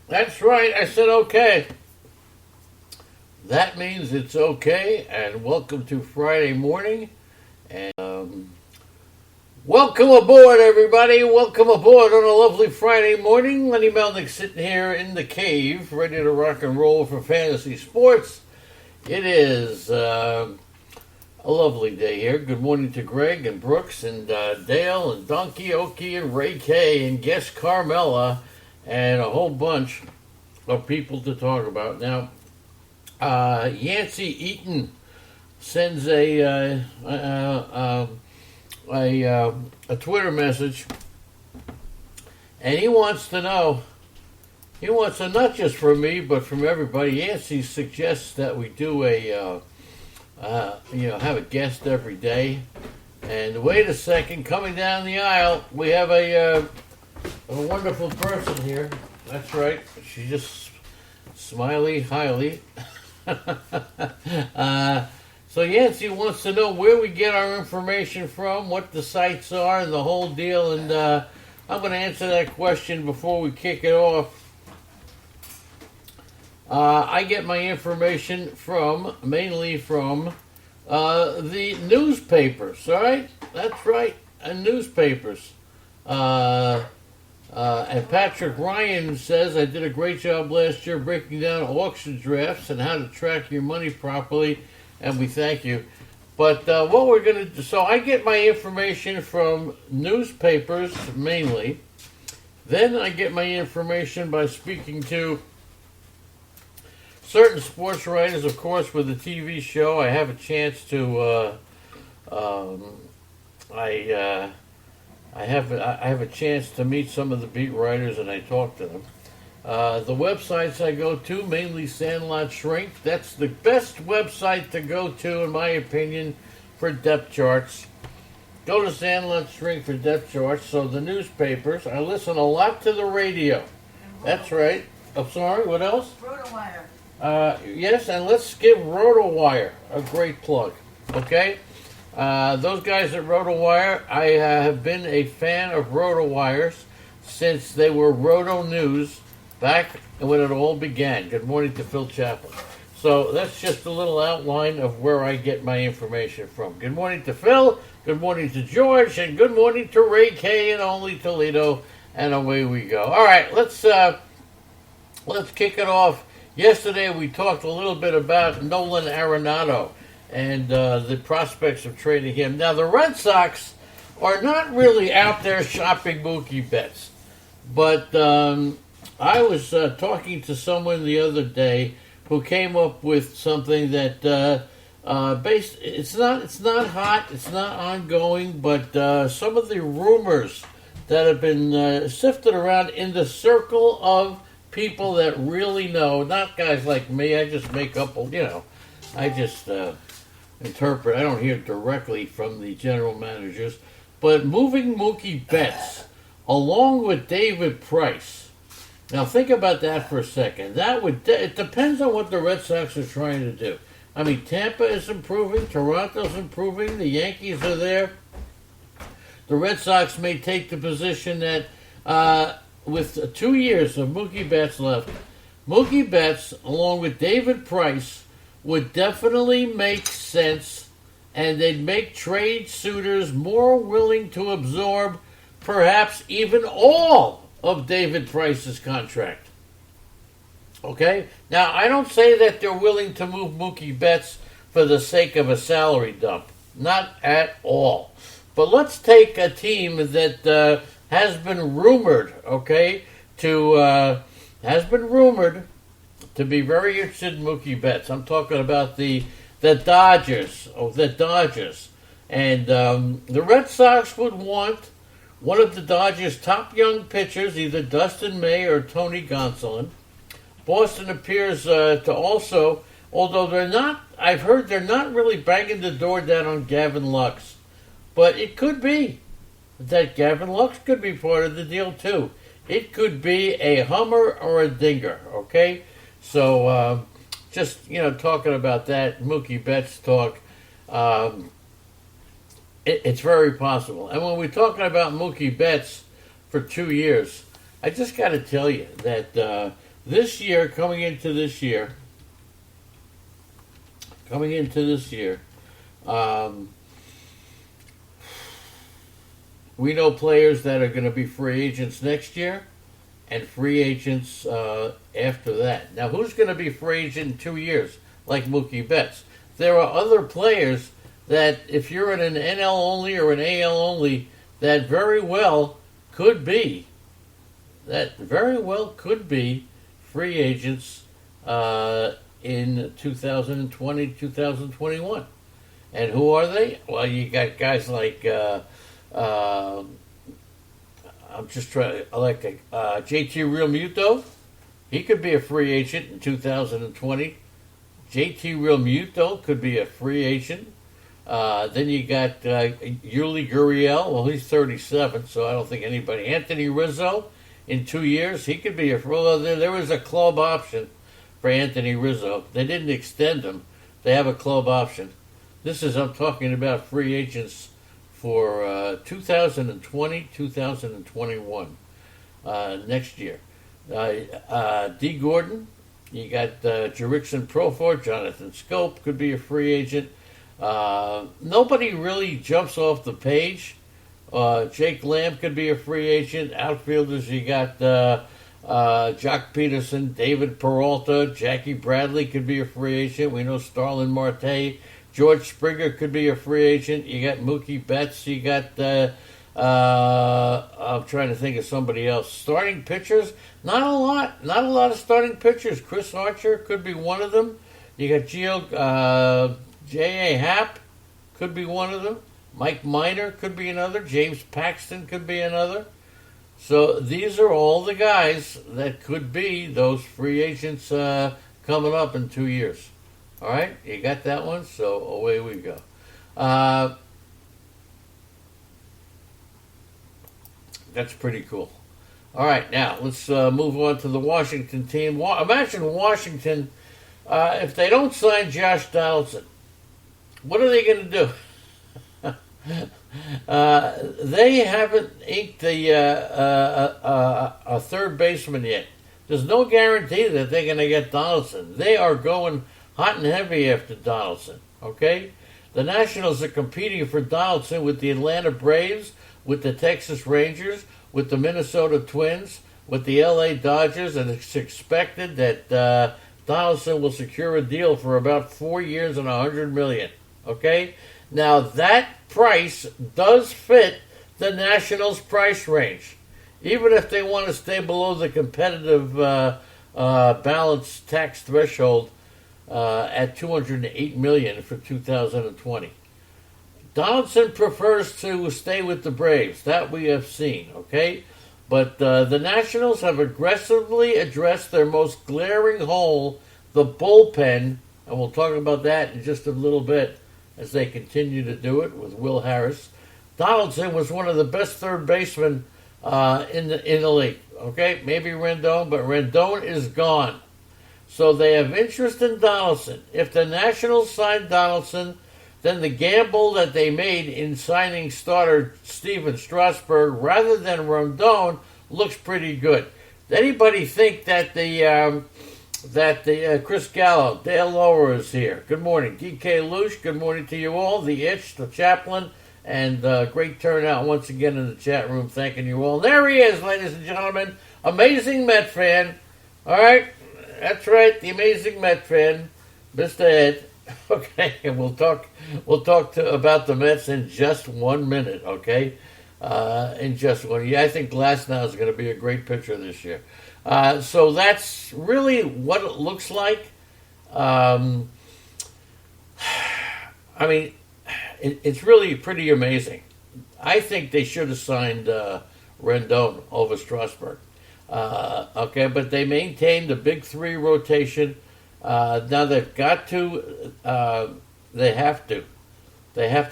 That's right. I said okay. That means it's okay, and welcome to Friday morning. And welcome aboard, everybody. Welcome aboard on a lovely Friday morning. Lenny Melnick sitting here in the cave, ready to rock and roll for fantasy sports. It is a lovely day here. Good morning to Greg and Brooks and Dale and Donkey Okie and Ray K and guest Carmella and a whole bunch of people to talk about. Now, Yancey Eaton sends a Twitter message, and he wants to know. He wants to not just from me, but from everybody. Yancey suggests that we do have a guest every day. And wait a second, coming down the aisle, we have a wonderful person here. That's right. She's just smiley, highly. So Yancey wants to know where we get our information from, what the sites are, and the whole deal. And I'm going to answer that question before we kick it off. I get my information mainly from the newspapers. All right, that's right, newspapers. And Patrick Ryan says, I did a great job last year breaking down auction drafts and how to track your money properly, and we thank you. But what we're going to do, so I get my information from newspapers mainly. Then I get my information by speaking to certain sports writers, of course, with the TV show. I have a chance to, I have a chance to meet some of the beat writers, and I talk to them. The websites I go to, mainly Sandlot Shrink. That's the best website to go to, in my opinion, for depth charts. Go to Sandlot Shrink for depth charts. So the newspapers. I listen a lot to the radio. That's right. I'm sorry, what else? RotoWire. Yes, and let's give RotoWire a great plug. Okay? Those guys at RotoWire, I have been a fan of RotoWires since they were Roto News back when it all began. Good morning to Phil Chaplin. So that's just a little outline of where I get my information from. Good morning to Phil, good morning to George, and good morning to Ray K and Only Toledo, and away we go. All right, let's kick it off. Yesterday we talked a little bit about Nolan Arenado and the prospects of trading him. Now, the Red Sox are not really out there shopping Mookie Betts. But I was talking to someone the other day who came up with something that it's not hot, it's not ongoing, but some of the rumors that have been sifted around in the circle of people that really know, not guys like me. I just make up, I just interpret. I don't hear directly from the general managers. But moving Mookie Betts along with David Price. Now think about that for a second. It depends on what the Red Sox are trying to do. I mean, Tampa is improving, Toronto's improving, the Yankees are there. The Red Sox may take the position that with 2 years of Mookie Betts left, Mookie Betts, along with David Price, would definitely make sense, and they'd make trade suitors more willing to absorb perhaps even all of David Price's contract. Okay? Now, I don't say that they're willing to move Mookie Betts for the sake of a salary dump. Not at all. But let's take a team that has been rumored, has been rumored to be very interested in Mookie Betts. I'm talking about the Dodgers. And the Red Sox would want one of the Dodgers' top young pitchers, either Dustin May or Tony Gonsolin. Boston appears to also, although I've heard they're not really banging the door down on Gavin Lux. But it could be that Gavin Lux could be part of the deal too. It could be a Hummer or a Dinger, okay? So just, talking about that, Mookie Betts talk, it's very possible. And when we're talking about Mookie Betts for 2 years, I just got to tell you that This year, coming into this year, um, we know players that are going to be free agents next year and free agents after that. Now, who's going to be free agent in 2 years, like Mookie Betts? There are other players that, if you're in an NL only or an AL only, that very well could be free agents in 2020, 2021. And who are they? Well, you got guys like I'm just trying. I like JT Realmuto. He could be a free agent in 2020. JT Realmuto could be a free agent. Then you got Yuli Gurriel. Well, he's 37, so I don't think anybody. Anthony Rizzo, in 2 years, he could be a. Well, there was a club option for Anthony Rizzo. They didn't extend him. They have a club option. I'm talking about free agents for 2020, 2021, next year. D. Gordon, you got Jerickson Profort, Jonathan Scope could be a free agent. Nobody really jumps off the page. Jake Lamb could be a free agent. Outfielders, you got Jock Peterson, David Peralta, Jackie Bradley could be a free agent. We know Starlin Marte. George Springer could be a free agent. You got Mookie Betts. You got, I'm trying to think of somebody else. Starting pitchers, not a lot. Not a lot of starting pitchers. Chris Archer could be one of them. You got J.A. Happ could be one of them. Mike Minor could be another. James Paxton could be another. So these are all the guys that could be those free agents coming up in 2 years. All right, you got that one? So away we go. That's pretty cool. All right, now let's move on to the Washington team. Imagine Washington, if they don't sign Josh Donaldson, what are they going to do? They haven't inked a third baseman yet. There's no guarantee that they're going to get Donaldson. They are going hot and heavy after Donaldson, okay? The Nationals are competing for Donaldson with the Atlanta Braves, with the Texas Rangers, with the Minnesota Twins, with the LA Dodgers, and it's expected that Donaldson will secure a deal for about 4 years and $100 million, okay? Now, that price does fit the Nationals' price range, even if they want to stay below the competitive balance tax threshold at $208 million for 2020. Donaldson prefers to stay with the Braves. That we have seen, okay? But the Nationals have aggressively addressed their most glaring hole, the bullpen, and we'll talk about that in just a little bit as they continue to do it with Will Harris. Donaldson was one of the best third basemen in the league, okay? Maybe Rendon, but Rendon is gone. So they have interest in Donaldson. If the Nationals sign Donaldson, then the gamble that they made in signing starter Steven Strasburg rather than Rendon looks pretty good. Does anybody think that the Chris Gallo, Dale Lower is here? Good morning. DK Lush, good morning to you all. The Itch, the Chaplain, and great turnout once again in the chat room. Thanking you all. There he is, ladies and gentlemen. Amazing Met fan. All right. That's right, the amazing Met fan, Mr. Ed. Okay, and we'll talk about the Mets in just 1 minute. Okay, in just one. Yeah, I think Glasnow is going to be a great pitcher this year. So that's really what it looks like. I mean, it's really pretty amazing. I think they should have signed Rendon over Strasburg. Okay, but they maintain the big three rotation. Now they've got to, they have to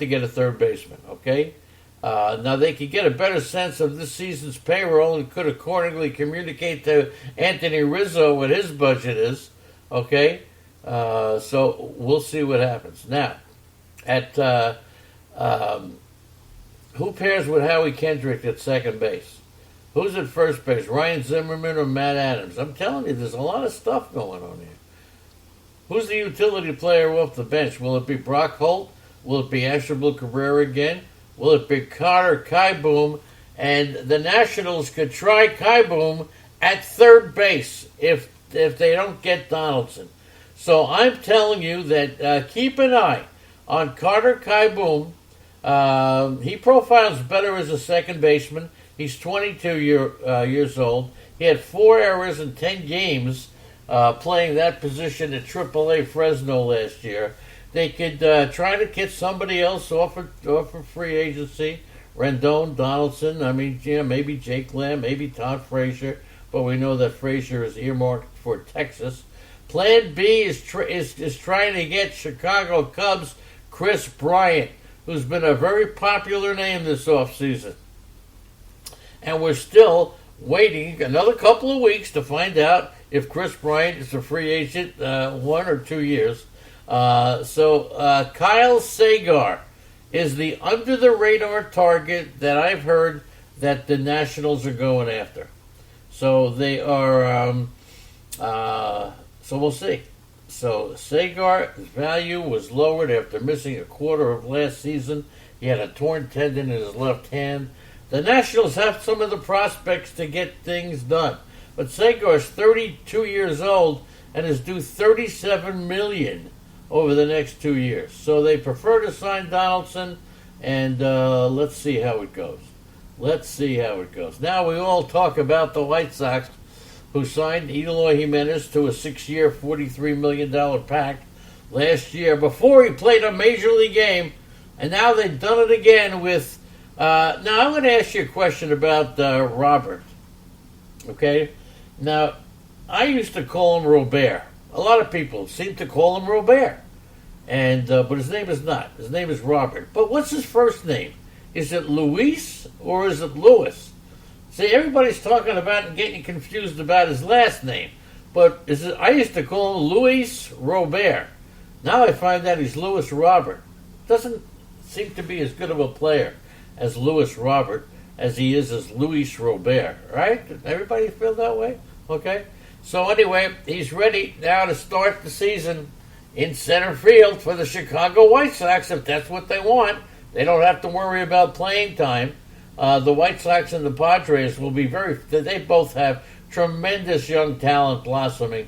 get a third baseman, okay? Now they could get a better sense of this season's payroll and could accordingly communicate to Anthony Rizzo what his budget is, okay? So we'll see what happens. Now, at who pairs with Howie Kendrick at second base? Who's at first base? Ryan Zimmerman or Matt Adams? I'm telling you, there's a lot of stuff going on here. Who's the utility player off the bench? Will it be Brock Holt? Will it be Asherbal Cabrera again? Will it be Carter Kieboom? And the Nationals could try Kieboom at third base if they don't get Donaldson. So I'm telling you that keep an eye on Carter Kieboom. He profiles better as a second baseman. He's 22 years old. He had 4 errors in 10 games playing that position at AAA Fresno last year. They could try to get somebody else off of free agency. Rendon, Donaldson, maybe Jake Lamb, maybe Todd Frazier, but we know that Frazier is earmarked for Texas. Plan B is trying to get Chicago Cubs Chris Bryant, who's been a very popular name this offseason. And we're still waiting another couple of weeks to find out if Chris Bryant is a free agent 1 or 2 years. So Kyle Sagar is the under-the-radar target that I've heard that the Nationals are going after. So they are, so we'll see. So Sagar's value was lowered after missing a quarter of last season. He had a torn tendon in his left hand. The Nationals have some of the prospects to get things done. But Sagar is 32 years old and is due $37 million over the next 2 years. So they prefer to sign Donaldson, and let's see how it goes. Now we all talk about the White Sox, who signed Eloy Jimenez to a 6-year, $43 million pact last year before he played a Major League game, and now they've done it again with... now I'm going to ask you a question about Robert. Okay? Now, I used to call him Robert. A lot of people seem to call him Robert. And but his name is not. His name is Robert. But what's his first name? Is it Luis or is it Louis? See, everybody's talking about and getting confused about his last name. But I used to call him Luis Robert. Now I find that he's Louis Robert. Doesn't seem to be as good of a player as Louis Robert as he is as Luis Robert, right? Everybody feel that way? Okay. So anyway, he's ready now to start the season in center field for the Chicago White Sox, if that's what they want. They don't have to worry about playing time. The White Sox and the Padres will be they both have tremendous young talent blossoming.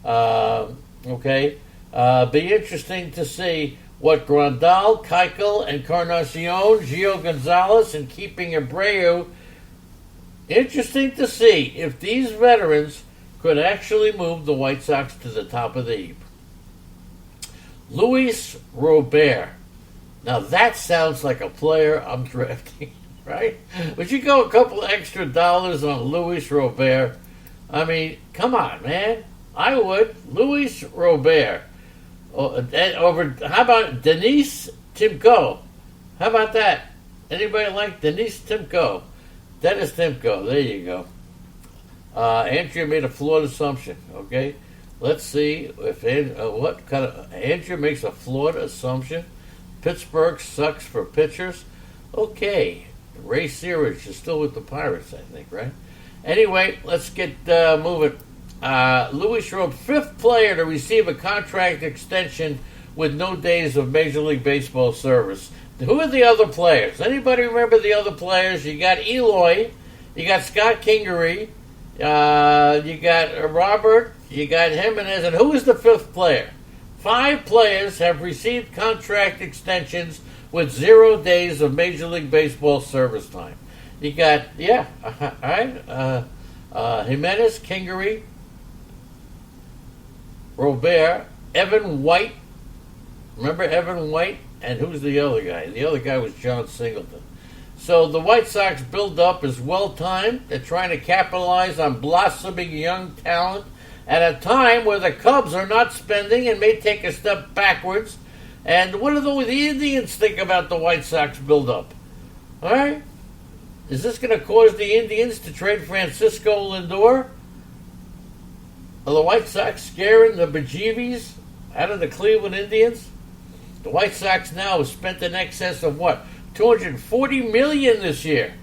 Okay? Be interesting to see what Grandal, Keuchel, Encarnacion, Gio Gonzalez, and keeping Abreu. Interesting to see if these veterans could actually move the White Sox to the top of the heap. Luis Robert. Now that sounds like a player I'm drafting, right? Would you go a couple extra dollars on Luis Robert? I mean, come on, man. I would. Luis Robert. How about Denise Timko? How about that? Anybody like Denise Timko? Dennis Timko. There you go. Andrea made a flawed assumption. Okay, let's see if what kind of Andrea makes a flawed assumption. Pittsburgh sucks for pitchers. Okay, Ray Searage is still with the Pirates, I think, right? Anyway, let's get moving. Louis Robert, 5th player to receive a contract extension with no days of Major League Baseball service. Who are the other players? Anybody remember the other players? You got Eloy, you got Scott Kingery, you got Robert, you got Jimenez, and who is the 5th player? 5 players have received contract extensions with 0 days of Major League Baseball service time. You got, all right, Jimenez, Kingery, Robert, Evan White. Remember Evan White? And who's the other guy? The other guy was John Singleton. So the White Sox build-up is well-timed. They're trying to capitalize on blossoming young talent at a time where the Cubs are not spending and may take a step backwards. And what do the Indians think about the White Sox build-up? All right? Is this going to cause the Indians to trade Francisco Lindor? Are the White Sox scaring the bejeebies out of the Cleveland Indians? The White Sox now have spent in excess of what? $240 million this year.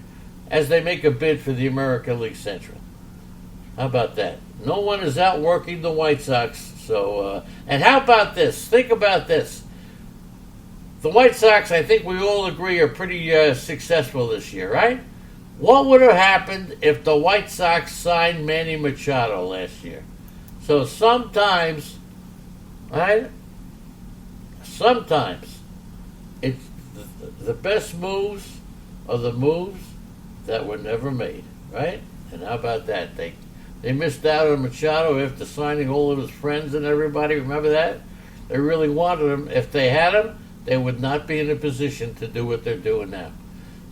as they make a bid for the American League Central. How about that? No one is outworking the White Sox. So, and how about this? Think about this. The White Sox, I think we all agree, are pretty successful this year, right? What would have happened if the White Sox signed Manny Machado last year? So sometimes, right? Sometimes it's the best moves are the moves that were never made, right? And how about that? They missed out on Machado after signing all of his friends and everybody. Remember that? They really wanted him. If they had him, they would not be in a position to do what they're doing now.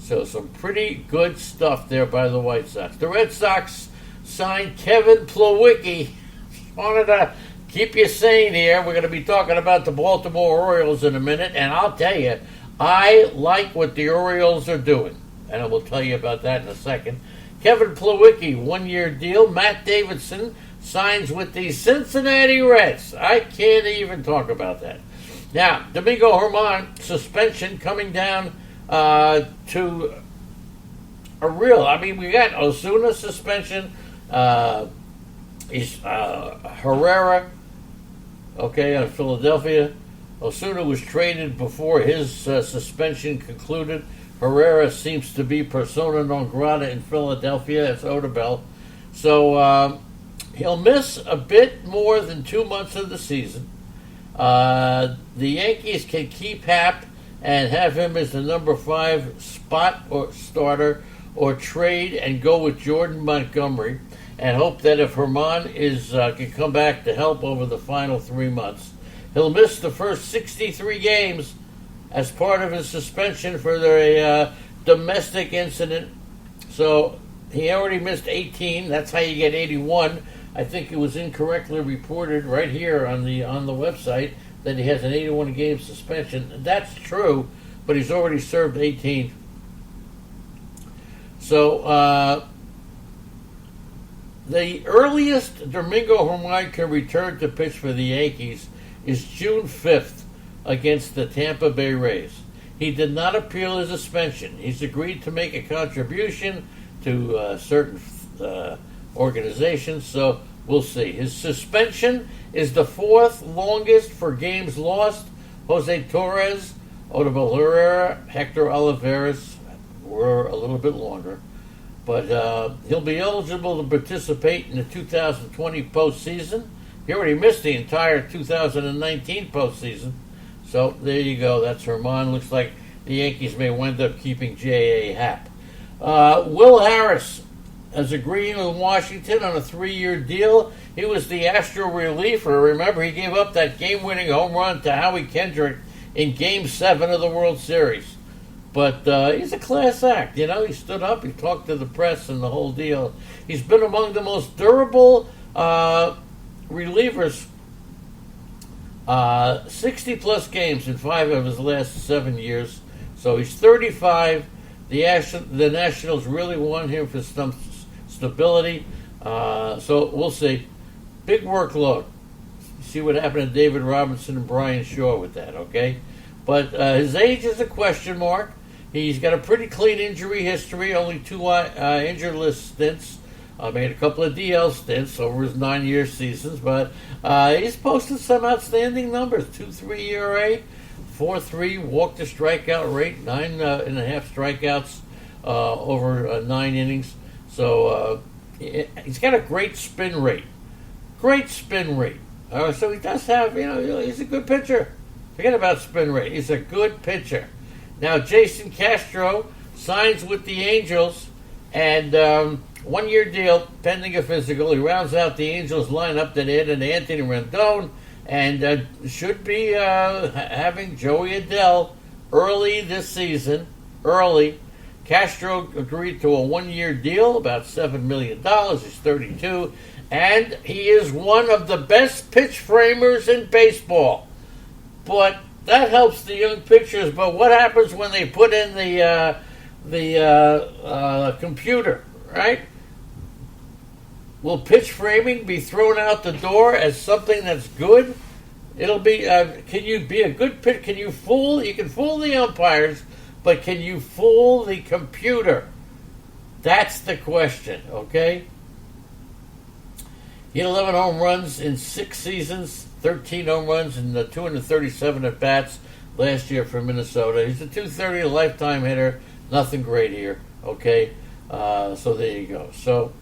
So some pretty good stuff there by the White Sox. The Red Sox signed Kevin Plawecki. Wanted to keep you sane here. We're going to be talking about the Baltimore Orioles in a minute, and I'll tell you, I like what the Orioles are doing, and I will tell you about that in a second. Kevin Plawecki, 1-year deal. Matt Davidson signs with the Cincinnati Reds. I can't even talk about that. Now, Domingo Germán, suspension coming down to a real, we got Osuna suspension, Herrera, on Philadelphia. Osuna was traded before his suspension concluded. Herrera seems to be persona non grata in Philadelphia. That's Odubel. So he'll miss a bit more than 2 months of the season. The Yankees can keep Happ and have him as the number 5 spot or starter, or trade and go with Jordan Montgomery, and hope that if Germán can come back to help over the final 3 months. He'll miss the first 63 games as part of his suspension for their domestic incident. So he already missed 18. That's how you get 81. I think it was incorrectly reported right here on the website that he has an 81-game suspension. That's true, but he's already served 18. So the earliest Domingo Germán can return to pitch for the Yankees is June 5th against the Tampa Bay Rays. He did not appeal his suspension. He's agreed to make a contribution to certain organizations, so we'll see. His suspension is the 4th longest for games lost. Jose Torres, Odubel Herrera, Hector Olivares were a little bit longer. But he'll be eligible to participate in the 2020 postseason. He already missed the entire 2019 postseason. So there you go. That's Germán. Looks like the Yankees may wind up keeping J.A. Happ. Will Harris is agreeing with Washington on a 3-year deal. He was the Astro reliever. Remember, he gave up that game-winning home run to Howie Kendrick in Game 7 of the World Series. But he's a class act, He stood up, he talked to the press and the whole deal. He's been among the most durable relievers, 60-plus games in 5 of his last 7 years. So he's 35. The Nationals really want him for some stability. So we'll see. Big workload. See what happened to David Robinson and Brian Shaw with that, okay? But his age is a question mark. He's got a pretty clean injury history, only 2 injured list stints. Made a couple of DL stints over his 9-year seasons, but he's posted some outstanding numbers. 2.3 ERA, 4.3 walk to strikeout rate, 9.5 strikeouts over 9 innings. So he's got a great spin rate. Great spin rate. So he does have, he's a good pitcher. Forget about spin rate. He's a good pitcher. Now, Jason Castro signs with the Angels, and 1-year deal pending a physical. He rounds out the Angels lineup that added Anthony Rendon, and should be having Joey Adele early this season. Early. Castro agreed to a 1-year deal, about $7 million. He's 32, and he is one of the best pitch framers in baseball. But that helps the young pitchers. But what happens when they put in the computer, right? Will pitch framing be thrown out the door as something that's good? It'll be. Can you be a good pitch? Can you fool? You can fool the umpires, but can you fool the computer? That's the question, okay? He had 11 home runs in 6 seasons, 13 home runs, and 237 at bats last year for Minnesota. He's a 230 lifetime hitter. Nothing great here, okay? So there you go. So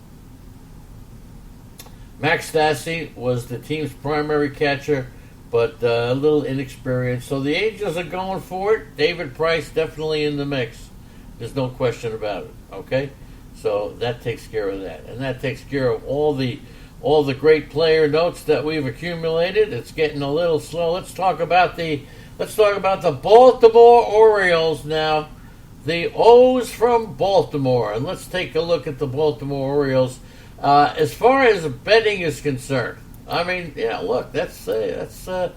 Max Stassi was the team's primary catcher, but a little inexperienced. So the Angels are going for it. David Price definitely in the mix. There's no question about it, okay? So that takes care of that. And that takes care of all the great player notes that we've accumulated. It's getting a little slow. Let's talk about the Baltimore Orioles now. The O's from Baltimore. And let's take a look at the Baltimore Orioles. As far as betting is concerned, I mean, yeah, look, that's the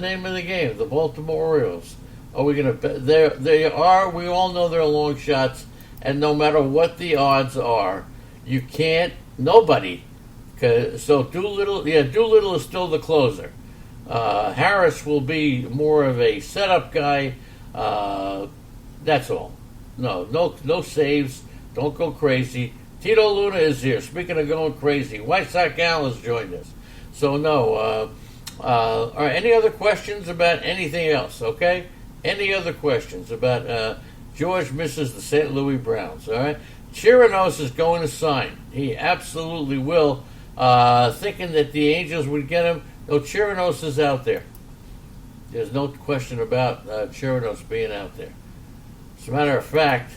name of the game, the Baltimore Orioles. Are we going to bet? They are. We all know they're long shots, and no matter what the odds are, you can't. Nobody. So Doolittle is still the closer. Harris will be more of a setup guy. That's all. No saves. Don't go crazy. Tito Luna is here. Speaking of going crazy, White Sox Al has joined us. So no. All right. Any other questions about anything else? Okay. Any other questions about George misses the St. Louis Browns? All right. Chirinos is going to sign. He absolutely will. Thinking that the Angels would get him. No, Chirinos is out there. There's no question about Chirinos being out there. As a matter of fact,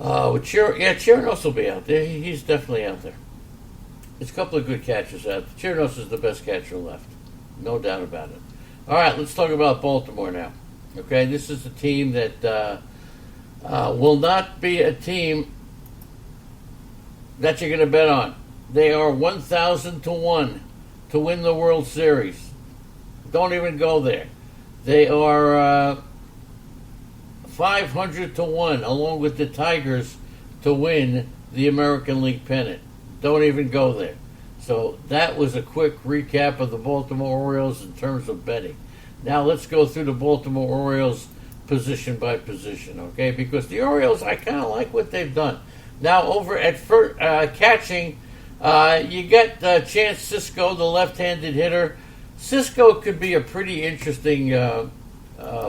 Chirinos will be out there. He's definitely out there. There's a couple of good catchers out there. Chirinos is the best catcher left. No doubt about it. All right, let's talk about Baltimore now. Okay, this is a team that will not be a team that you're going to bet on. They are 1,000 to 1 to win the World Series. Don't even go there. They are 500 to 1, along with the Tigers, to win the American League pennant. Don't even go there. So that was a quick recap of the Baltimore Orioles in terms of betting. Now let's go through the Baltimore Orioles position by position, okay? Because the Orioles, I kind of like what they've done. Now over at catching, you get Chance Sisco, the left-handed hitter. Sisco could be a pretty interesting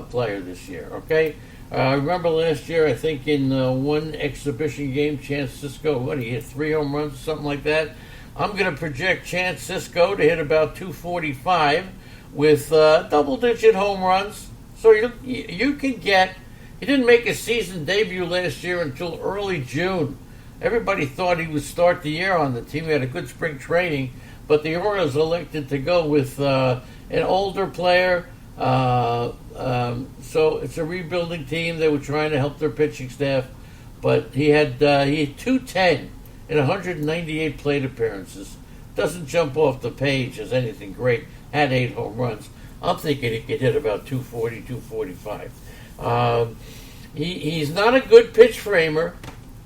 player this year, okay? I remember last year, I think in one exhibition game, Chance Sisco, he hit 3 home runs or something like that. I'm going to project Chance Sisco to hit about 245 with double-digit home runs. So you can get. He didn't make a season debut last year until early June. Everybody thought he would start the year on the team. He had a good spring training, but the Orioles elected to go with an older player. So it's a rebuilding team. They were trying to help their pitching staff, but he had 210 in 198 plate appearances. Doesn't jump off the page as anything great. Had 8 home runs. I'm thinking he could hit about 240, 245. He's not a good pitch framer.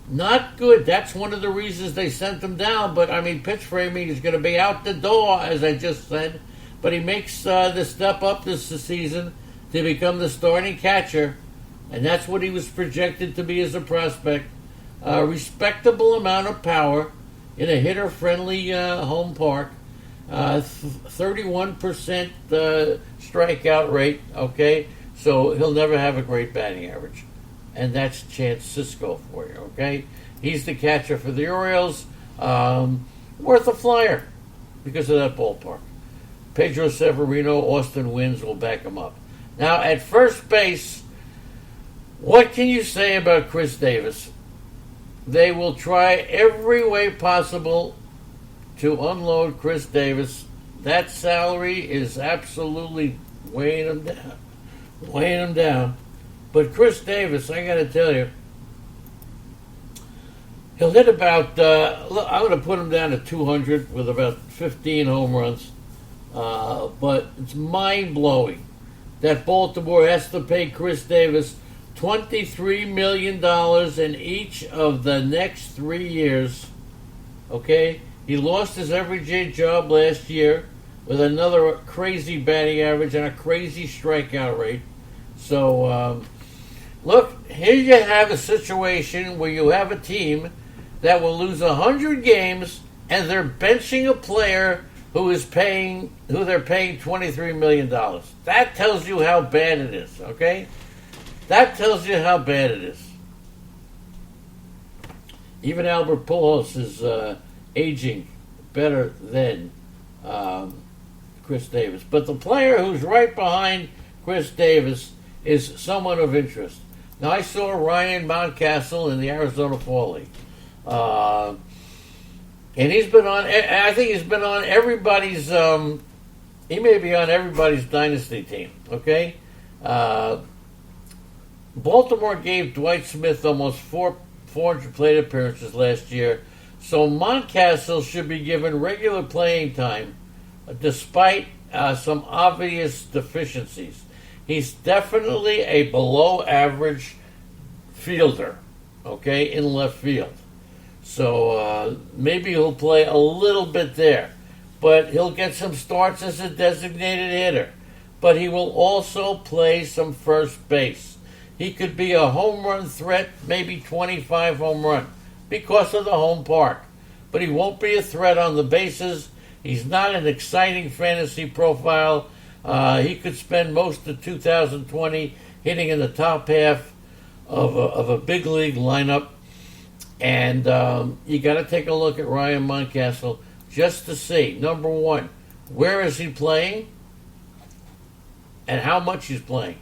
Not good. That's one of the reasons they sent him down. But, I mean, pitch framing is going to be out the door, as I just said. But he makes the step up this season to become the starting catcher. And that's what he was projected to be as a prospect. A respectable amount of power in a hitter-friendly home park. 31% strikeout rate, okay? So he'll never have a great batting average. And that's Chance Sisco for you, okay? He's the catcher for the Orioles. Worth a flyer because of that ballpark. Pedro Severino, Austin Wynns will back him up. Now, at first base, what can you say about Chris Davis? They will try every way possible to unload Chris Davis. That salary is absolutely weighing him down. But Chris Davis, I got to tell you, he'll hit about, I'm going to put him down to 200 with about 15 home runs. But it's mind-blowing that Baltimore has to pay Chris Davis $23 million in each of the next 3 years. Okay? He lost his everyday job last year with another crazy batting average and a crazy strikeout rate. So Look, here you have a situation where you have a team that will lose 100 games and they're benching a player who they're paying $23 million. That tells you how bad it is, okay? That tells you how bad it is. Even Albert Pujols is aging better than Chris Davis. But the player who's right behind Chris Davis is someone of interest. Now, I saw Ryan Mountcastle in the Arizona Fall League. And he's been on, I think he's been on everybody's, he may be on everybody's dynasty team, okay? Baltimore gave Dwight Smith almost 400 plate appearances last year, so Mountcastle should be given regular playing time despite some obvious deficiencies. He's definitely a below-average fielder, okay, in left field. So maybe he'll play a little bit there, but he'll get some starts as a designated hitter. But he will also play some first base. He could be a home run threat, maybe 25 home run, because of the home park. But he won't be a threat on the bases. He's not an exciting fantasy profile. He could spend most of 2020 hitting in the top half of a big league lineup. And you got to take a look at Ryan Mountcastle just to see, number one, where is he playing and how much he's playing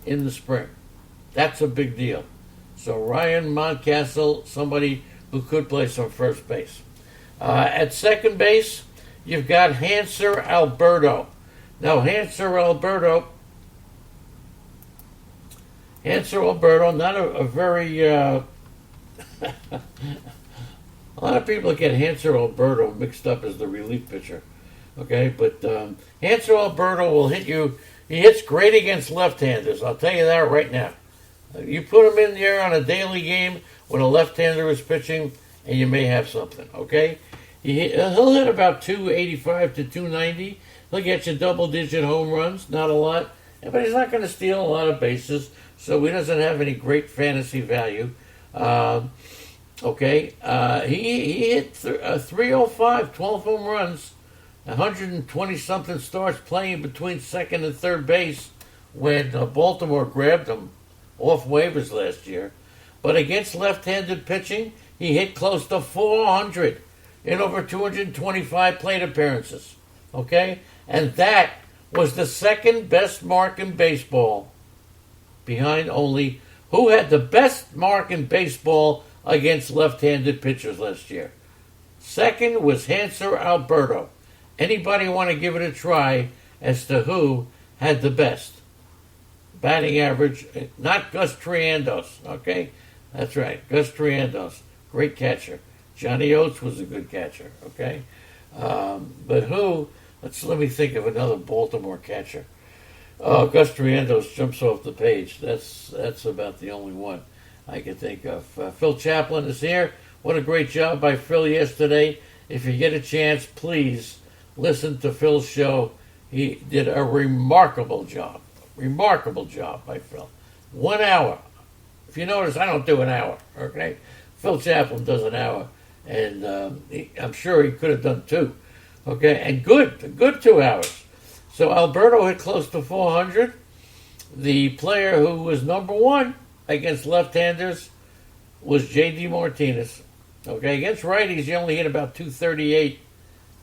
in the spring. That's a big deal. So Ryan Mountcastle, somebody who could play some first base. At second base, you've got Hanser Alberto. Now, Hanser Alberto, not a very... a lot of people get Hanser Alberto mixed up as the relief pitcher. Okay, but Hanser Alberto will hit you. He hits great against left-handers. I'll tell you that right now. You put him in there on a daily game when a left-hander is pitching, and you may have something, okay? He'll hit about 285 to 290. He'll get you double-digit home runs, not a lot, but he's not going to steal a lot of bases, so he doesn't have any great fantasy value. Okay, he hit 305, 12 home runs, 120-something starts playing between second and third base when Baltimore grabbed him off waivers last year. But against left-handed pitching, he hit close to 400 in over 225 plate appearances. Okay? And that was the second best mark in baseball, behind only who had the best mark in baseball against left-handed pitchers last year. Second was Hanser Alberto. Anybody want to give it a try as to who had the best batting average? Not Gus Triandos, okay? That's right, Gus Triandos, great catcher. Johnny Oates was a good catcher, okay? But who? Let me think of another Baltimore catcher. Oh, Gus Triandos jumps off the page. That's about the only one I can think of. Phil Chaplin is here. What a great job by Phil yesterday. If you get a chance, please listen to Phil's show. He did a remarkable job. Remarkable job by Phil. 1 hour. If you notice, I don't do an hour, okay? Phil Chaplin does an hour, and I'm sure he could have done 2, okay? And good 2 hours. So Alberto hit close to 400. The player who was number 1 against left-handers was J.D. Martinez. Okay, against righties, he only hit about 238.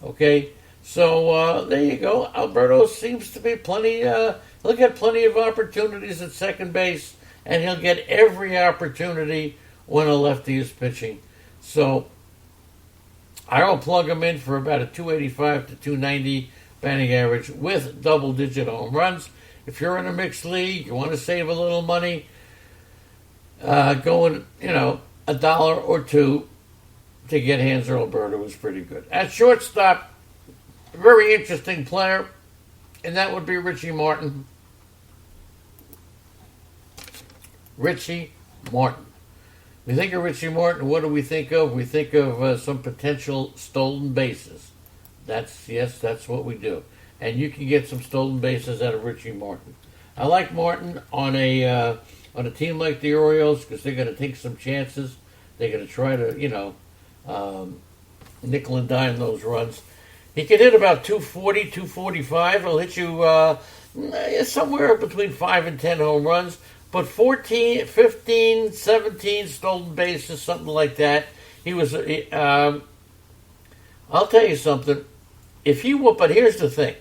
Okay, so there you go. Alberto seems to be he'll get plenty of opportunities at second base, and he'll get every opportunity when a lefty is pitching. So I will plug him in for about a 285 to 290 batting average with double-digit home runs. If you're in a mixed league, you want to save a little money, going, $1 or $2 to get Hanser Alberto was pretty good. At shortstop, a very interesting player, and that would be Richie Martin. Richie Martin. We think of Richie Martin, what do we think of? We think of some potential stolen bases. That's what we do. And you can get some stolen bases out of Richie Martin. I like Martin on a on a team like the Orioles because they're going to take some chances. They're going to try to, nickel and dime those runs. He can hit about 240, 245. He'll hit you somewhere between 5 and 10 home runs. But 14, 15, 17 stolen bases, something like that. He was, I'll tell you something. But here's the thing.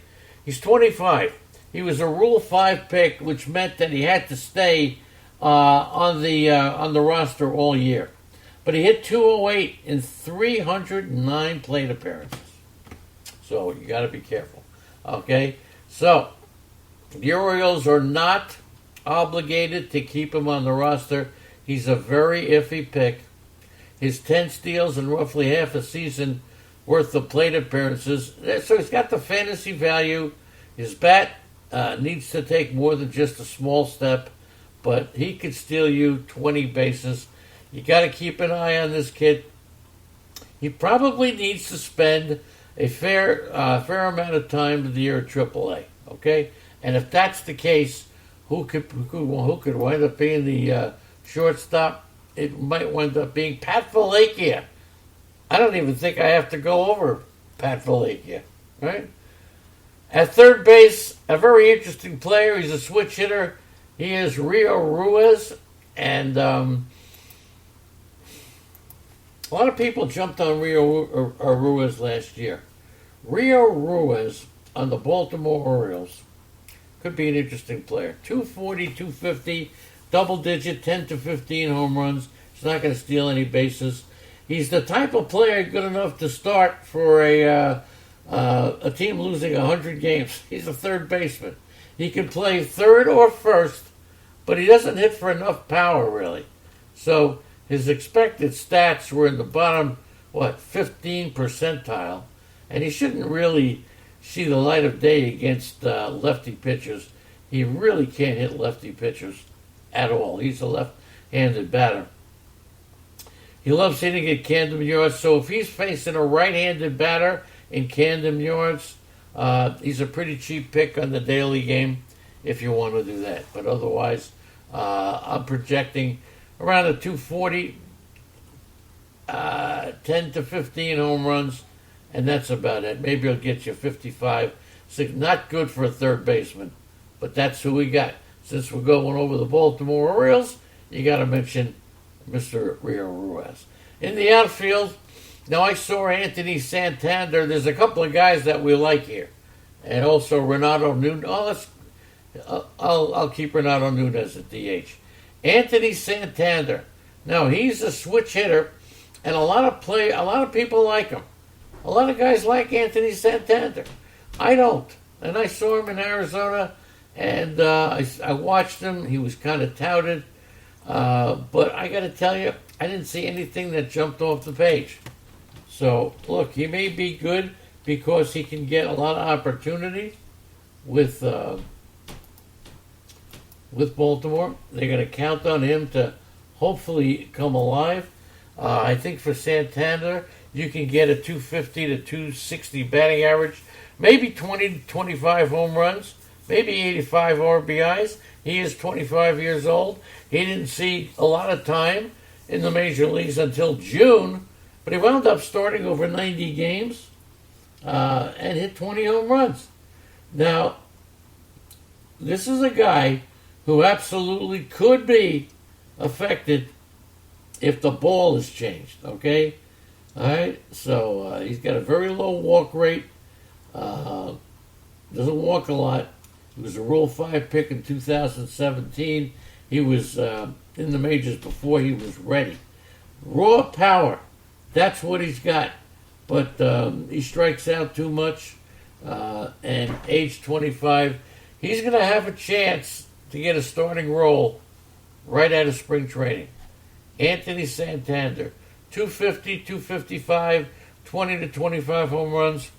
He's 25. He was a Rule 5 pick, which meant that he had to stay on the roster all year. But he hit 208 in 309 plate appearances. So you got to be careful. Okay? So the Orioles are not obligated to keep him on the roster. He's a very iffy pick. His 10 steals and roughly half a season worth of plate appearances. So he's got the fantasy value. His bat needs to take more than just a small step, but he could steal you 20 bases. You got to keep an eye on this kid. He probably needs to spend a fair amount of time to the year at AAA. Okay, and if that's the case, who could wind up being the shortstop? It might wind up being Pat Valakia. I don't even think I have to go over Pat Valakia, right? At third base, a very interesting player. He's a switch hitter. He is Rio Ruiz, and a lot of people jumped on Rio Ruiz last year. Rio Ruiz on the Baltimore Orioles could be an interesting player. 240, 250, double-digit, 10 to 15 home runs. He's not going to steal any bases. He's the type of player good enough to start for a team losing 100 games. He's a third baseman. He can play third or first, but he doesn't hit for enough power, really. So his expected stats were in the bottom, 15 percentile, and he shouldn't really see the light of day against lefty pitchers. He really can't hit lefty pitchers at all. He's a left-handed batter. He loves hitting at Camden Yards, so if he's facing a right-handed batter in Camden Yards, he's a pretty cheap pick on the daily game if you want to do that. But otherwise, I'm projecting around a 240, 10 to 15 home runs, and that's about it. Maybe he'll get you 55. Not good for a third baseman, but that's who we got. Since we're going over the Baltimore Orioles, you got to mention Mr. Rio Ruiz. In the outfield, now I saw Anthony Santander. There's a couple of guys that we like here, and also Renato Nunez. I'll keep Renato Nunez at DH. Anthony Santander. Now he's a switch hitter, and a lot of people like him. A lot of guys like Anthony Santander. I don't, and I saw him in Arizona, and I watched him. He was kind of touted. But I got to tell you, I didn't see anything that jumped off the page. So, look, he may be good because he can get a lot of opportunity with Baltimore. They're going to count on him to hopefully come alive. I think for Santander, you can get a 250 to 260 batting average, maybe 20 to 25 home runs, maybe 85 RBIs. He is 25 years old. He didn't see a lot of time in the major leagues until June, but he wound up starting over 90 games and hit 20 home runs. Now, this is a guy who absolutely could be affected if the ball is changed, okay? All right, so he's got a very low walk rate, doesn't walk a lot. He was a Rule 5 pick in 2017. He was in the majors before he was ready. Raw power, that's what he's got. But he strikes out too much. And age 25, he's going to have a chance to get a starting role right out of spring training. Anthony Santander, 250, 255, 20 to 25 home runs.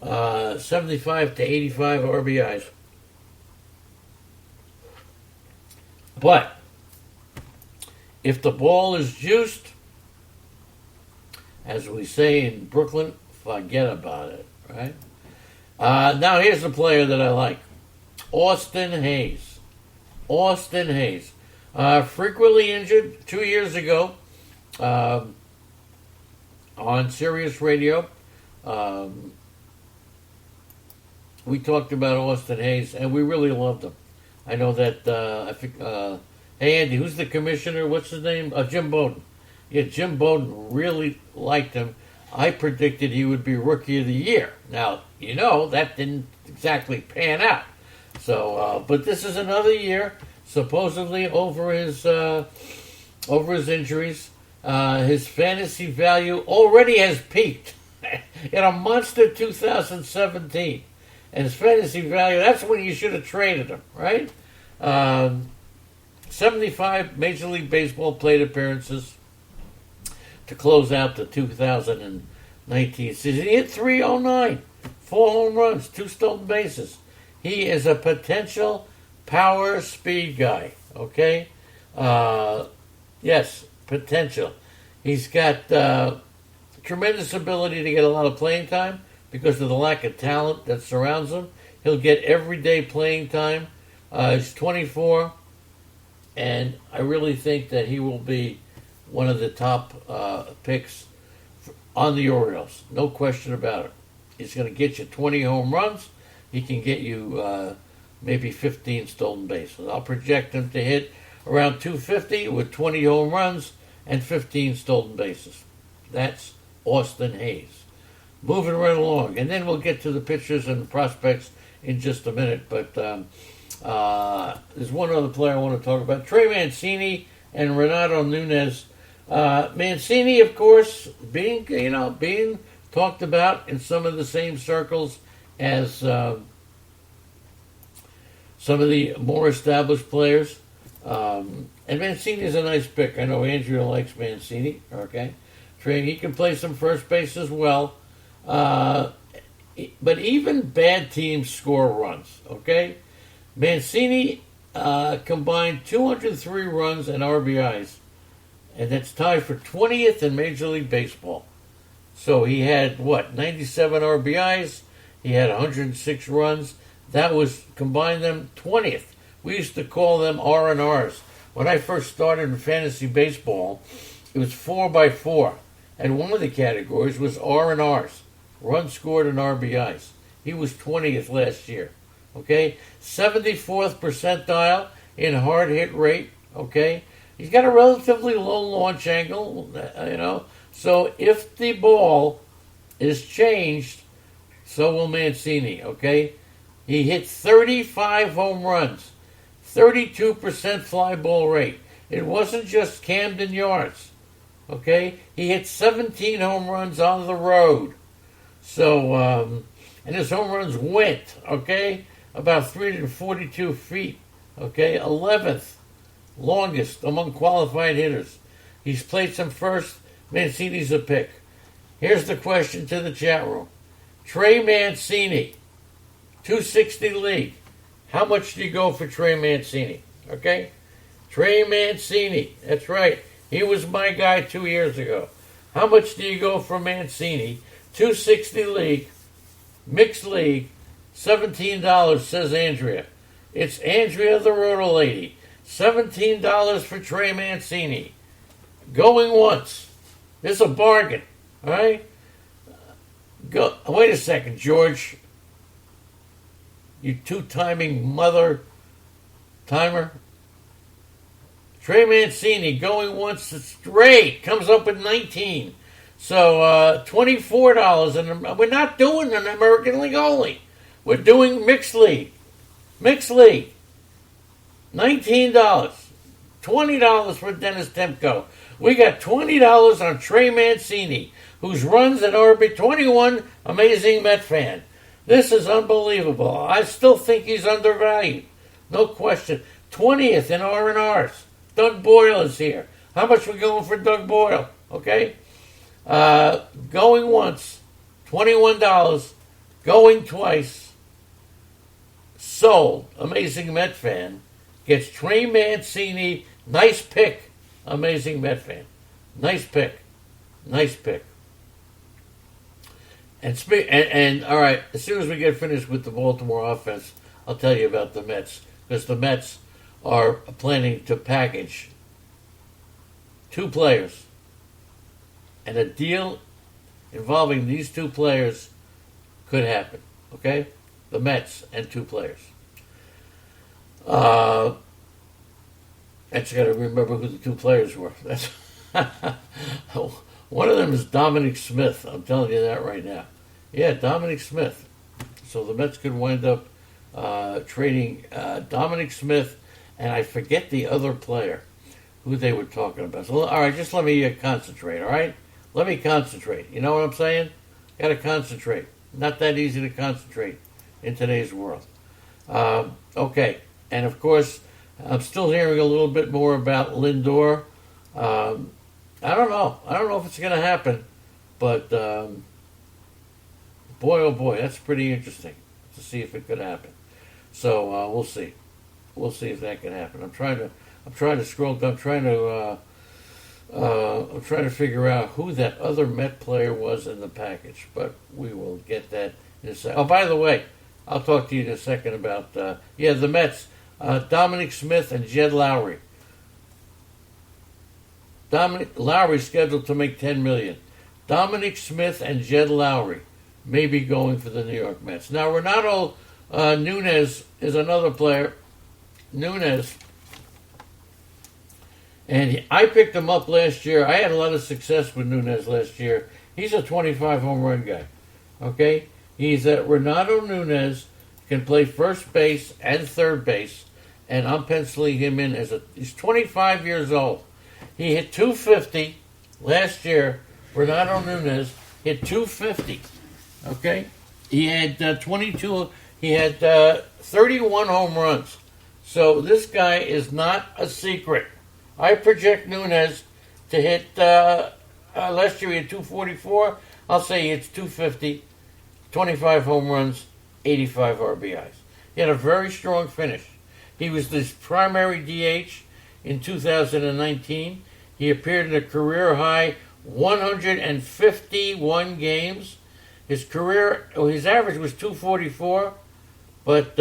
75 to 85 RBIs. But if the ball is juiced, as we say in Brooklyn, forget about it, right? Now here's a player that I like. Austin Hayes. Austin Hayes. Frequently injured 2 years ago on Sirius Radio. Um, we talked about Austin Hayes, and we really loved him. I know that, I think, hey Andy, who's the commissioner? What's his name? Jim Bowden. Yeah, Jim Bowden really liked him. I predicted he would be Rookie of the Year. Now, that didn't exactly pan out. So, but this is another year, supposedly over his injuries. His fantasy value already has peaked in a monster 2017. And his fantasy value, that's when you should have traded him, right? 75 Major League Baseball plate appearances to close out the 2019 season. He hit 309, 4 home runs, 2 stolen bases. He is a potential power speed guy, okay? Yes, potential. He's got tremendous ability to get a lot of playing time because of the lack of talent that surrounds him. He'll get everyday playing time. He's 24, and I really think that he will be one of the top picks on the Orioles. No question about it. He's going to get you 20 home runs. He can get you maybe 15 stolen bases. I'll project him to hit around 250 with 20 home runs and 15 stolen bases. That's Austin Hayes. Moving right along, and then we'll get to the pitchers and the prospects in just a minute. But there's one other player I want to talk about: Trey Mancini and Renato Nunez. Mancini, of course, being talked about in some of the same circles as some of the more established players. And Mancini is a nice pick. I know Andrea likes Mancini. Okay, Trey, he can play some first base as well. But even bad teams score runs. Okay, Mancini combined 203 runs and RBIs, and that's tied for 20th in Major League Baseball. So he had 97 RBIs. He had 106 runs. That was, combine them, 20th. We used to call them R&Rs. When I first started in fantasy baseball, it was 4x4, and one of the categories was R&Rs, runs scored and RBIs. He was 20th last year. Okay, 74th percentile in hard hit rate. Okay, he's got a relatively low launch angle. So if the ball is changed, so will Mancini. Okay, he hit 35 home runs, 32% fly ball rate. It wasn't just Camden Yards. Okay, he hit 17 home runs on the road. So, and his home runs went, okay, about 342 feet, okay, 11th longest among qualified hitters. He's played some first. Mancini's a pick. Here's the question to the chat room. Trey Mancini, 260 league. How much do you go for Trey Mancini? Okay? Trey Mancini, that's right. He was my guy 2 years ago. How much do you go for Mancini? 260 league, mixed league, $17, says Andrea. It's Andrea the Roto Lady. $17 for Trey Mancini. Going once. This is a bargain. All right? Go. Wait a second, George. You two-timing mother timer. Trey Mancini going once straight. Comes up with 19. So $24, and we're not doing an American League only. We're doing mixed league. Mixed league. $19. $20 for Dennis Temko. We got $20 on Trey Mancini, whose runs at RB 21, amazing Met fan. This is unbelievable. I still think he's undervalued. No question. 20th in R&Rs. Doug Boyle is here. How much we going for Doug Boyle? Okay? Going once, $21. Going twice, sold. Amazing Met fan gets Trey Mancini. Nice pick. Amazing Met fan. Nice pick. Nice pick. And all right, as soon as we get finished with the Baltimore offense, I'll tell you about the Mets, because the Mets are planning to package two players, and a deal involving these two players could happen. Okay, the Mets and two players. I just got to remember who the two players were. That's one of them is Dominic Smith. I'm telling you that right now. Yeah, Dominic Smith. So the Mets could wind up trading Dominic Smith, and I forget the other player who they were talking about. So, all right, just let me concentrate, all right? Let me concentrate. You know what I'm saying? Got to concentrate. Not that easy to concentrate in today's world. Okay, and of course, I'm still hearing a little bit more about Lindor. I don't know. I don't know if it's going to happen, but boy, oh boy, that's pretty interesting to see if it could happen. So we'll see. We'll see if that can happen. I'm trying to scroll down. I'm trying to figure out who that other Met player was in the package, but we will get that in a second. Oh, by the way, I'll talk to you in a second about the Mets. Dominic Smith and Jed Lowry. Dominic Lowry scheduled to make $10 million. Dominic Smith and Jed Lowry may be going for the New York Mets. Now, Renato Nunez is another player. Nunez. And I picked him up last year. I had a lot of success with Nunez last year. He's a 25 home run guy. Okay? He's Renato Nunez can play first base and third base, and I'm penciling him in he's 25 years old. He hit 250 last year. Renato Nunez hit 250. Okay? He had 31 home runs. So this guy is not a secret. I project Nunez to hit, last year he had 244. I'll say he hits 250, 25 home runs, 85 RBIs. He had a very strong finish. He was the primary DH in 2019. He appeared in a career-high 151 games. His average was 244, but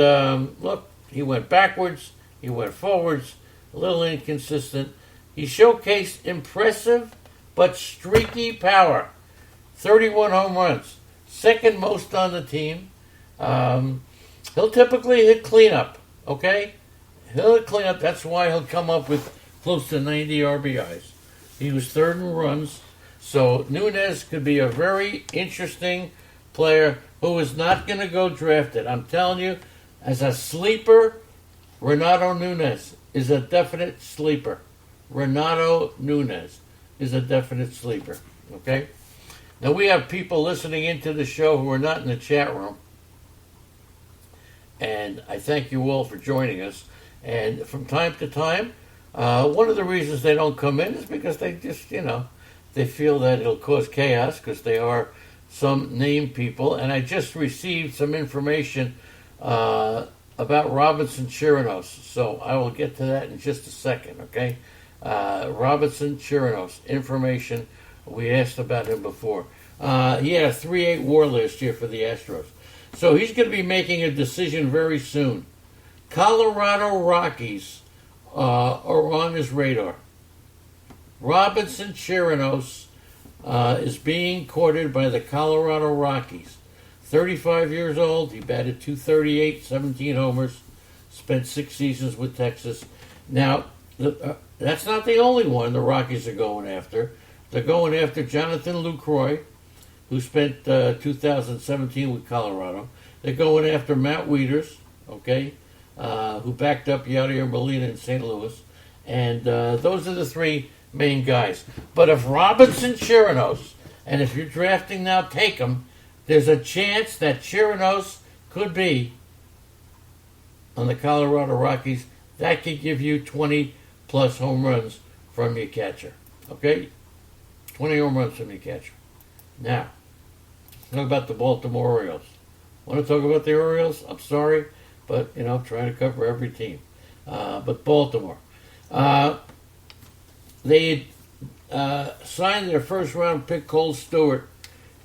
look, he went backwards, he went forwards, a little inconsistent. He showcased impressive but streaky power. 31 home runs, second most on the team. He'll typically hit cleanup, okay? He'll hit cleanup. That's why he'll come up with close to 90 RBIs. He was third in runs. So Nunez could be a very interesting player who is not going to go drafted. I'm telling you, as a sleeper, Renato Nunez is a definite sleeper. Renato Nunez is a definite sleeper. Okay? Now we have people listening into the show who are not in the chat room. And I thank you all for joining us. And from time to time, one of the reasons they don't come in is because they just, they feel that it'll cause chaos because they are some named people. And I just received some information about Robinson Chirinos. So I will get to that in just a second, okay? Robinson Chirinos, information. We asked about him before. He had a 3.8 WAR last year for the Astros. So he's going to be making a decision very soon. Colorado Rockies are on his radar. Robinson Chirinos is being courted by the Colorado Rockies. 35 years old. He batted .238, 17 homers, spent 6 seasons with Texas. Now, that's not the only one the Rockies are going after. They're going after Jonathan Lucroy, who spent 2017 with Colorado. They're going after Matt Wieters, okay, who backed up Yadier Molina in St. Louis. And those are the three main guys. But if Robinson Chirinos, and if you're drafting now, take him, there's a chance that Chirinos could be on the Colorado Rockies. That could give you 20-plus home runs from your catcher, okay? 20 home runs from your catcher. Now, talk about the Baltimore Orioles. Want to talk about the Orioles? I'm sorry, but, trying to cover every team. But Baltimore. They signed their first-round pick, Cole Stewart.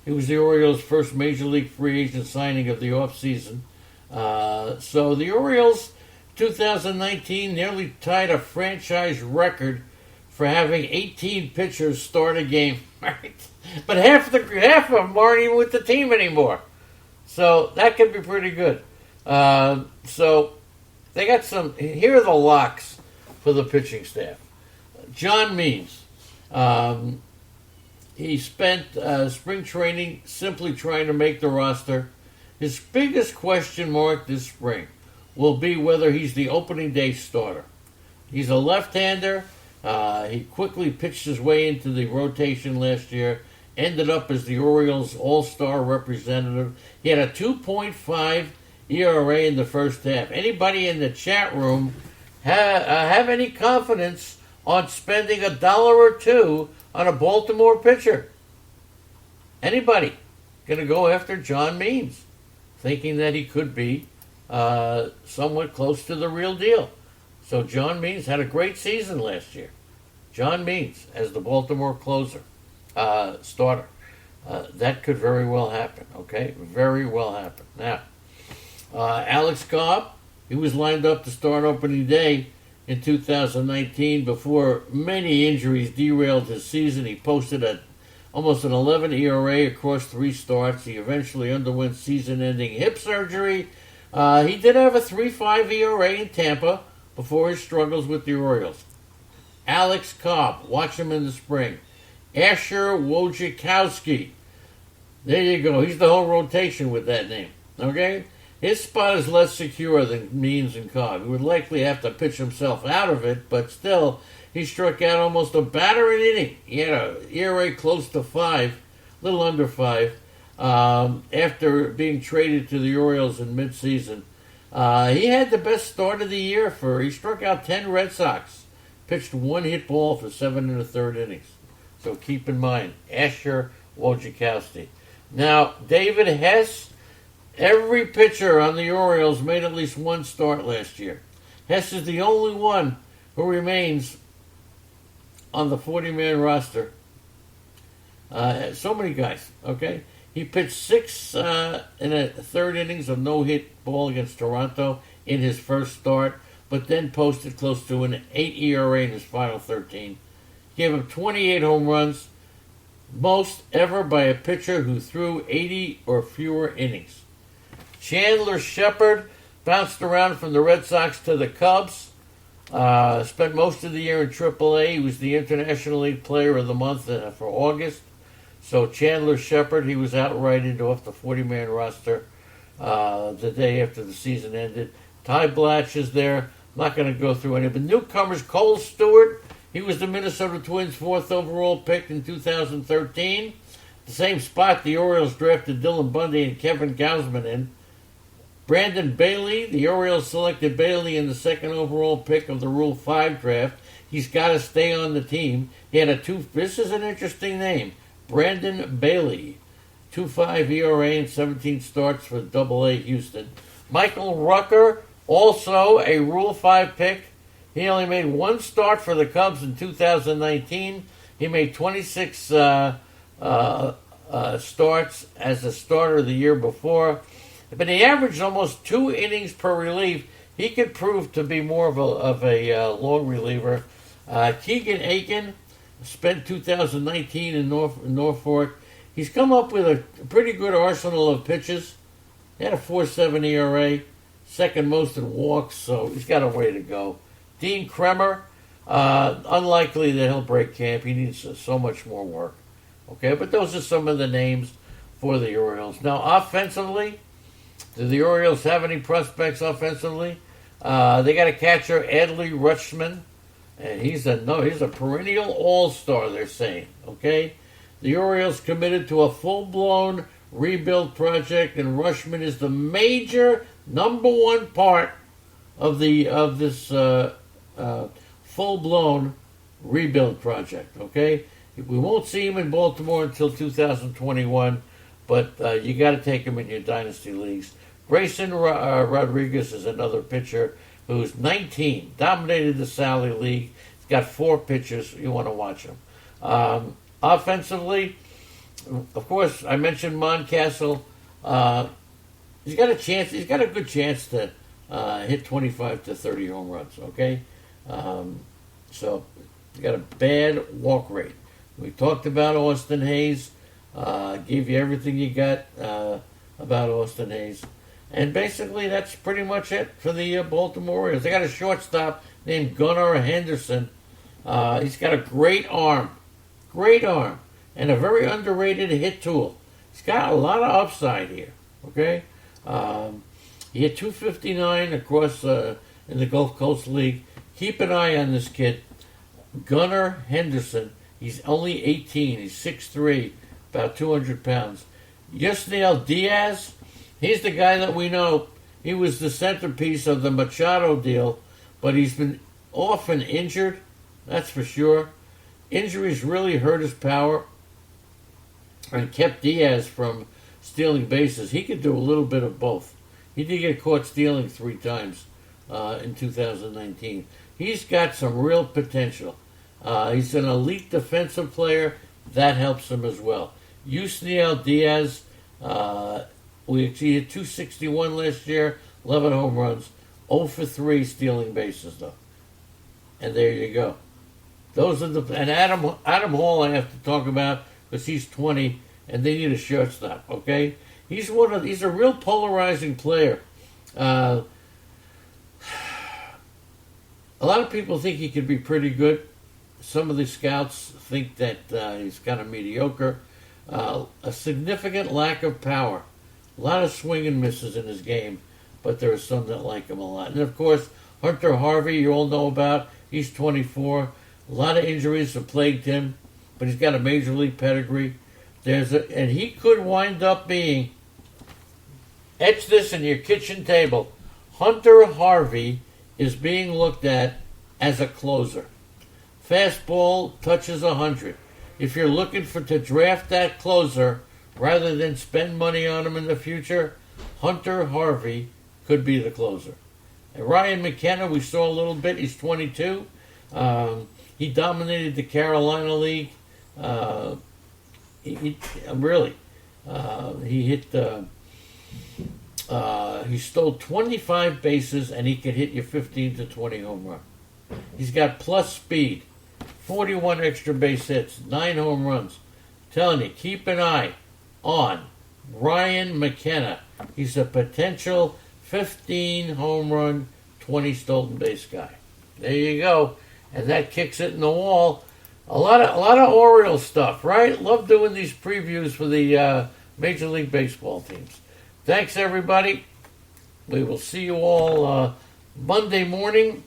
He was the Orioles' first Major League free agent signing of the offseason. So the Orioles 2019 nearly tied a franchise record for having 18 pitchers start a game. Right? But half of them aren't even with the team anymore. So that could be pretty good. So they got some. Here are the locks for the pitching staff. John Means. He spent spring training simply trying to make the roster. His biggest question mark this spring will be whether he's the opening day starter. He's a left-hander. He quickly pitched his way into the rotation last year, ended up as the Orioles all-star representative. He had a 2.5 ERA in the first half. Anybody in the chat room have any confidence on spending $1 or $2 on a Baltimore pitcher? Anybody going to go after John Means, thinking that he could be somewhat close to the real deal? So John Means had a great season last year. John Means as the Baltimore closer, starter. That could very well happen, okay? Very well happen. Now, Alex Cobb, he was lined up to start opening day in 2019 before many injuries derailed his season. He posted almost an 11 ERA across 3 starts. He eventually underwent season-ending hip surgery. He did have a 3.5 ERA in Tampa before his struggles with the Orioles. Alex Cobb, watch him in the spring. Asher Wojciechowski. There you go. He's the whole rotation with that name. Okay? His spot is less secure than Means and Cobb. He would likely have to pitch himself out of it, but still, he struck out almost a batter an inning. He had an ERA close to 5, a little under 5, after being traded to the Orioles in midseason. He had the best start of the year he struck out 10 Red Sox, pitched 1 hit ball for 7 1/3 innings. So keep in mind, Asher Wojciechowski. Now, David Hess. Every pitcher on the Orioles made at least 1 start last year. Hess is the only one who remains on the 40-man roster. So many guys, okay? He pitched 6 in a 3rd innings of no-hit ball against Toronto in his first start, but then posted close to an 8 ERA in his final 13. Gave him 28 home runs, most ever by a pitcher who threw 80 or fewer innings. Chandler Shepard bounced around from the Red Sox to the Cubs. Spent most of the year in AAA. He was the International League Player of the Month for August. So Chandler Shepard, he was outrighted off the 40-man roster the day after the season ended. Ty Blatch is there. I'm not going to go through any. But newcomers, Cole Stewart, he was the Minnesota Twins' 4th overall pick in 2013. The same spot the Orioles drafted Dylan Bundy and Kevin Gausman in. Brandon Bailey, the Orioles selected Bailey in the 2nd overall pick of the Rule 5 draft. He's got to stay on the team. He had this is an interesting name, Brandon Bailey. 2.5 ERA and 17 starts for AA Houston. Michael Rucker, also a Rule 5 pick. He only made 1 start for the Cubs in 2019. He made 26 starts as a starter the year before. But he averaged almost 2 innings per relief. He could prove to be more of a long reliever. Keegan Aiken spent 2019 in Norfolk. He's come up with a pretty good arsenal of pitches. He had a 4.7 ERA, 2nd most in walks, so he's got a way to go. Dean Kremer, unlikely that he'll break camp. He needs so much more work. Okay, but those are some of the names for the Orioles. Now, offensively, do the Orioles have any prospects offensively? They got a catcher, Adley Rutschman, and he's a perennial all-star, they're saying. Okay, the Orioles committed to a full-blown rebuild project, and Rutschman is the major #1 part of this full-blown rebuild project. Okay, we won't see him in Baltimore until 2021, but you got to take him in your dynasty leagues. Grayson Rodriguez is another pitcher who's 19, dominated the Sally League. He's got 4 pitchers. You want to watch him. Offensively, of course, I mentioned Moncastle. He's got a chance. He's got a good chance to hit 25 to 30 home runs. Okay, so you got a bad walk rate. We talked about Austin Hayes. Gave you everything you got about Austin Hayes. And basically, that's pretty much it for the Baltimore Orioles. They got a shortstop named Gunnar Henderson. He's got a great arm, and a very underrated hit tool. He's got a lot of upside here. Okay, he hit 259 across in the Gulf Coast League. Keep an eye on this kid, Gunnar Henderson. He's only 18. He's 6'3", about 200 pounds. Yusniel Diaz, he's the guy that we know. He was the centerpiece of the Machado deal, but he's been often injured, that's for sure. Injuries really hurt his power and kept Diaz from stealing bases. He could do a little bit of both. He did get caught stealing 3 times in 2019. He's got some real potential. He's an elite defensive player. That helps him as well. Yusniel Diaz, he hit 261 last year, 11 home runs, 0 for 3 stealing bases though. And there you go. Those are and Adam Hall I have to talk about because he's 20 and they need a shortstop. Okay, he's a real polarizing player. A lot of people think he could be pretty good. Some of the scouts think that he's kind of mediocre. A significant lack of power. A lot of swing and misses in his game, but there are some that like him a lot. And of course, Hunter Harvey, you all know about. He's 24. A lot of injuries have plagued him, but he's got a major league pedigree. And he could wind up being, etch this in your kitchen table, Hunter Harvey is being looked at as a closer. Fastball touches 100. If you're looking to draft that closer rather than spend money on him in the future, Hunter Harvey could be the closer. And Ryan McKenna, we saw a little bit. He's 22. He dominated the Carolina League. He hit. He stole 25 bases, and he could hit you 15 to 20 home runs. He's got plus speed, 41 extra base hits, 9 home runs. Telling you, keep an eye on Ryan McKenna. He's a potential 15 home run, 20 stolen base guy. There you go. And that kicks it in the wall. A lot of Orioles stuff, right? Love doing these previews for the Major League Baseball teams. Thanks, everybody. We will see you all Monday morning.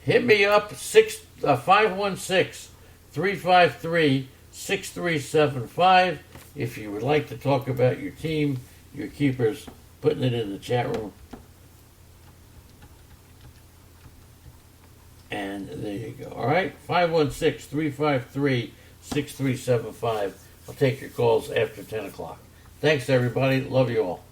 Hit me up, 516-353-6375 if you would like to talk about your team, your keepers, putting it in the chat room. And there you go. All right, 516-353-6375. I'll take your calls after 10 o'clock. Thanks, everybody. Love you all.